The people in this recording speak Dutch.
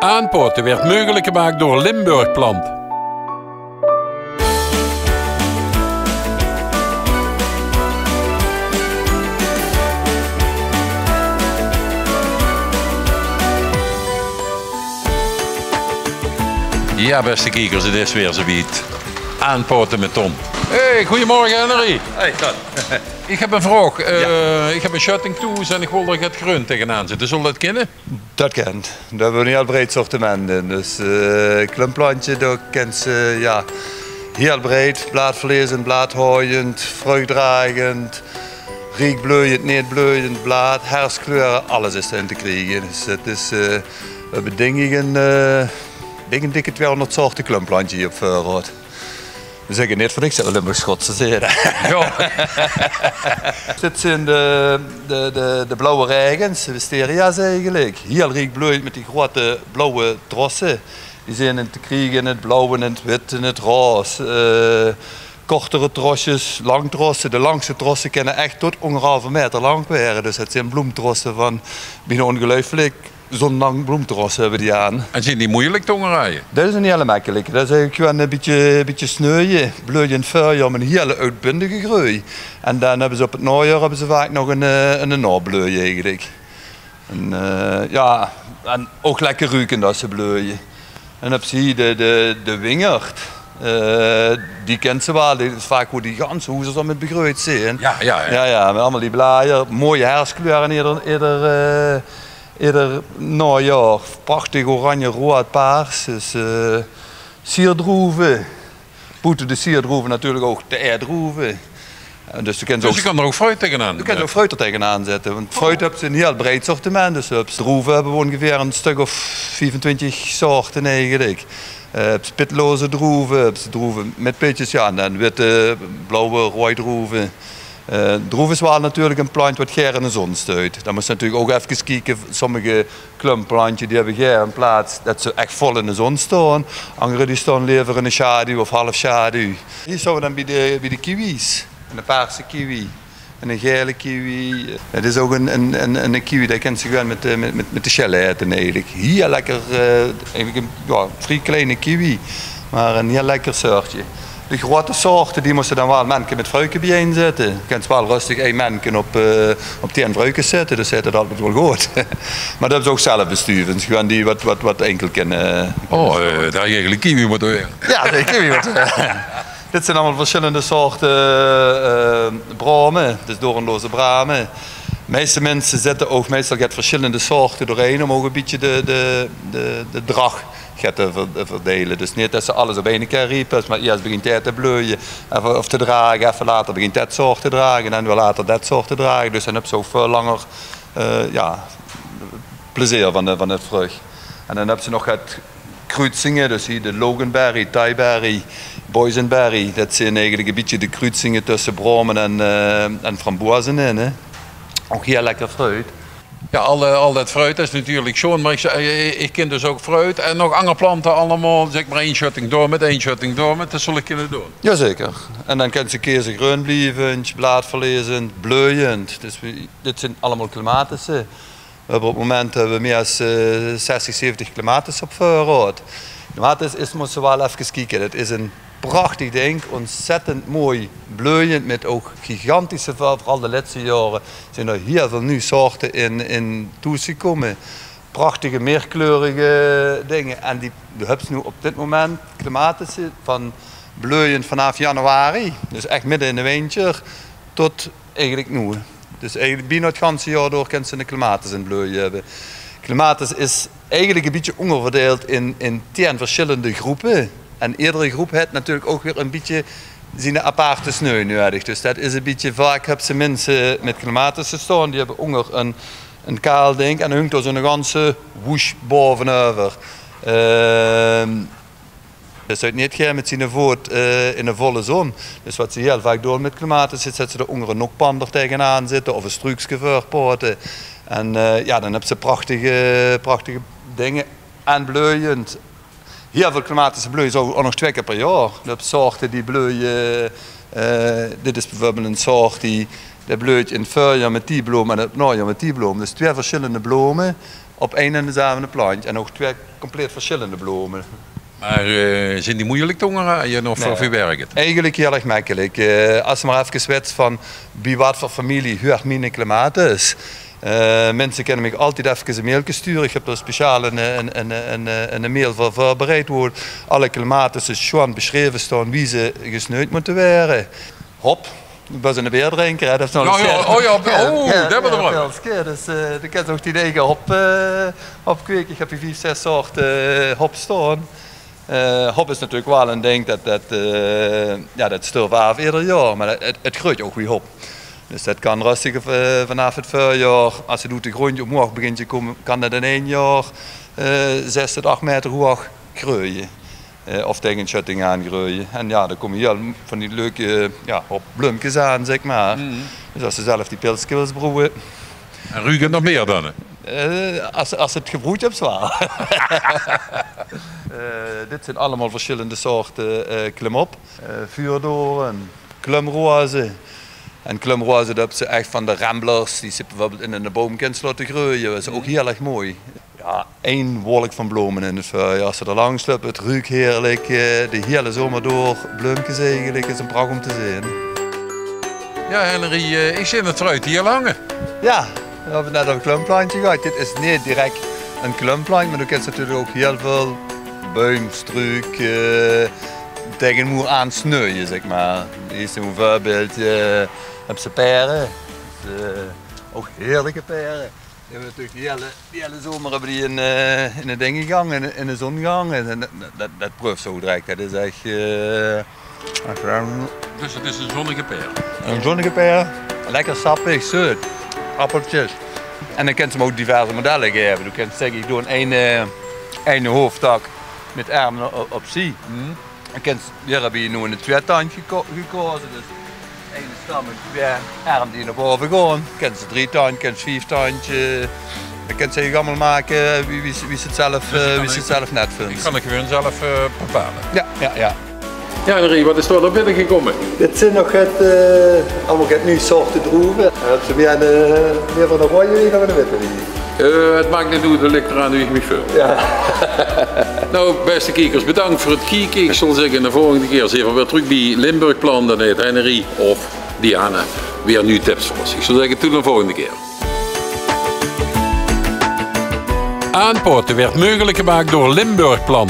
Aanpoten werd mogelijk gemaakt door Limburgplant. Ja, beste kijkers, het is weer zoiets. Aanpoten met Tom. Hey, goedemorgen Henry. Hey, Ton. Ik heb een vraag. Ik heb een shutting toes en ik wil er het groen tegenaan zitten. Zullen we dat kennen? Dat kent. Daar hebben we een heel breed sortiment in. Dus klimplantje, dat kent ze ja, heel breed. Blaadverlezend, blaadhooiend, vruchtdragend, riekbloeiend, niet bloeiend, blaad, herfstkleuren, alles is erin te krijgen. Dus het is, we hebben een dikke 200 soorten klimplantje hier op Voorhout. We zeggen niet voor niks dat we Limburgs Schotse zeggen. Ja. Dit zijn de blauwe regens, de wisteria's eigenlijk. Heel rijk bloeit met die grote blauwe trossen. Die zijn in te krijgen in het blauw, in het wit, in het roze. Kortere trosjes, langtrossen. De langste trossen kunnen echt tot ongeveer meter lang worden. Dus het zijn bloemtrossen van bijna ongelooflijk. Zo'n lang bloemterras hebben die aan. En zijn die moeilijk te rijden? Dat is een hele makkelijke. Dat is eigenlijk gewoon een beetje sneuien, bloeiend voorjaar met een hele uitbundige groei. En dan hebben ze op het najaar vaak nog een nabloei eigenlijk. En, ja, en ook lekker ruiken als ze bloeien. En dan zie je de wingerd. Die kent ze wel, dat is vaak hoe die ganzen, hoe ze dat met begroeid zijn. Ja, met allemaal die bladen, mooie herfstkleuren ieder najaar, prachtig oranje, rood, paars. Dus, sierdroeven, boeten de sierdroeven natuurlijk ook de eerdroeven. Dus je kan er ook fruit tegenaan. Je kan er ook fruit er tegenaan zetten. Want fruit hebben ze een heel breed sortiment. Dus droeven hebben we ongeveer een stuk of 25 soorten eigenlijk. Spitloze droeven, droeven met pitjes, ja, en dan witte, blauwe, rode droeven. Droef is wel natuurlijk een plant wat graag in de zon stuit. Dan moet je natuurlijk ook even kijken. Sommige klumplantjes die hebben graag een plaats dat ze echt vol in de zon staan. Andere die staan liever in de schaduw of half schaduw. Hier staan we dan bij de kiwis. Een paarse kiwi. En een gele kiwi. Het is ook een kiwi, dat kent ze gewoon met de schellen eten eigenlijk. Heel lekker, eigenlijk een vrij kleine kiwi. Maar een heel lekker soortje. De grote soorten die moesten dan wel mensen met fruiken bijeen zetten. Je kunt wel rustig één mensen op 10 fruiken zetten, dus zit het altijd wel goed. Maar dat hebben ze ook zelf bestuurd, gewoon die wat enkel kunnen. Oh, daar eigenlijk kiwi moeten we. Ja, de kiwi moeten we. Dit zijn allemaal verschillende soorten bramen, dus doornloze bramen. De meeste mensen zetten ook meestal verschillende soorten doorheen om ook een beetje de drag te verdelen. Dus niet dat ze alles op één keer riepen, maar eerst begint hij te bloeien of te dragen, even later begint dat soort te dragen en dan weer later dat soort te dragen. Dus dan heb je ook veel langer plezier van het vrucht. En dan heb je nog het kruidsingen, dus hier de Loganberry, Thaiberry, Boysenberry. Dat zijn eigenlijk een beetje de kruidsingen tussen bramen en frambozen in. Hè. Ook heel lekker fruit. Ja, al dat fruit is natuurlijk schoon, maar ik ken dus ook fruit en nog andere planten allemaal, zeg maar één shutting door met, dat zal ik kunnen doen. Jazeker. En dan kan ze kiezen groen blijvend, blaadverlezend, bloeiend. Dus dit zijn allemaal klimatische. We hebben op het moment meer dan 60, 70 klimatische op Voorhout. Klimatisch moet je wel even kijken. Het is een prachtig ding, ontzettend mooi, bloeiend met ook gigantische, vooral de laatste jaren zijn er heel veel nieuwe soorten in toegekomen. Prachtige, meerkleurige dingen. En die hebben ze nu op dit moment klimatische van bloeiend vanaf januari, dus echt midden in de winter, tot eigenlijk nu. Dus eigenlijk bijna het ganse jaar door kan ze een klimatis in bloeien hebben. Klimatis is eigenlijk een beetje onderverdeeld in 10 verschillende groepen. En iedere groep heeft natuurlijk ook weer een beetje zijn aparte sneu nodig. Dus dat is een beetje, vaak hebben ze mensen met klimatische staan, die hebben onder een kaal ding en hangt er zo'n ganse woesh bovenover. Dus uit niet gaan met zijn voet in de volle zon. Dus wat ze heel vaak doen met klimatis is dat ze er onder een nokpander tegenaan zitten of een struikje voorpoten. En ja, dan hebben ze prachtige dingen en bloeiend. Heel veel klimatische bloeien zo ook nog 2 keer per jaar. Je hebt soorten die bloeien. Dit is bijvoorbeeld een soort die bloeit in het voorjaar met die bloem en in het najaar met die bloem. Dus 2 verschillende bloemen. op één en dezelfde plantje. En ook 2 compleet verschillende bloemen. Maar zijn die moeilijk te onderrijden of Nee. verwerken? Eigenlijk heel erg makkelijk. Als je maar even zwetst van bij wat voor familie hoe erg mijn klimaat is. Mensen kunnen me altijd even een mailje sturen. Ik heb er speciaal een mail voor voorbereid waar alle klimaten gewoon beschreven staan wie ze gesnoeid moeten worden. Hop, ik was een beerdrinker. Dat is nog dat hebben we er wel. Dus ik heb ook die eigen hop kweken. Ik heb hier 5, 6 soorten hop staan. Hop is natuurlijk wel een ding dat sterft af ieder jaar, maar het groeit ook weer hop. Dus dat kan rustig vanaf het voorjaar, als het de grondje omhoog begint te komen, kan dat in 1 jaar 6 tot 8 meter hoog groeien. Of tegen een schutting aan groeien. En ja, dan komen heel van die leuke bloempjes aan, zeg maar. Dus als ze zelf die pilsjes broeien. En ruiken nog meer dan? Als het gebroed hebt, zwaar. Dit zijn allemaal verschillende soorten klimop. Vuurdoorn, klumroze. En klumroze, dat hebben ze echt van de ramblers, die ze bijvoorbeeld in een boomkens laten groeien. Dat is ook heel erg mooi. Ja, 1 wolk van bloemen in het voorjaar. Als ze er langs lopen, het ruikt heerlijk. De hele zomer door, bloempjes eigenlijk, is een pracht om te zien. Ja, Henry, ik zie het fruit hier hangen. Ja, we hebben net een klumplantje gehad. Dit is niet direct een klumplantje, maar je kent natuurlijk ook heel veel boomstruik tegen moer aan sneeuwen, zeg maar. Hier is een voorbeeld, heb ze peren. Ook heerlijke peren. Die hebben natuurlijk die hele zomer hebben die in de ding gegangen, in de zon gegangen. En dat proeft zo direct. Dat is echt. Dus het is een zonnige peer. Een zonnige peer, lekker sappig, zoet, appeltjes. En dan kunt ze hem ook diverse modellen geven. Je kunt zeggen, ik doe een hoofdtak met armen op zee. Hier heb je nu een 2-tandje gekozen. Dus 1 stam en 2 armen die naar boven gaan. Je kunt ze 3-tandje, je kunt 4-tandje. Je kunt ze allemaal maken wie ze het zelf net vindt. Ik kan het gewoon zelf bepalen. Ja. Ja, Henry, wat is er naar binnen gekomen? Dit zijn nog allemaal nieuwe soorten druiven. Heb ze meer van de rode wien of van de witte wien? Het maakt niet uit, dat ligt eraan hoe ik me voel. Ja. Nou, beste kijkers, bedankt voor het kijken. Ik zal zeggen, de volgende keer zijn we weer terug bij Limburgplan. Dan heet Henry of Diana weer nieuwe tips voor ons. Ik zal zeggen, tot de volgende keer. Aanpoten werd mogelijk gemaakt door Limburgplan.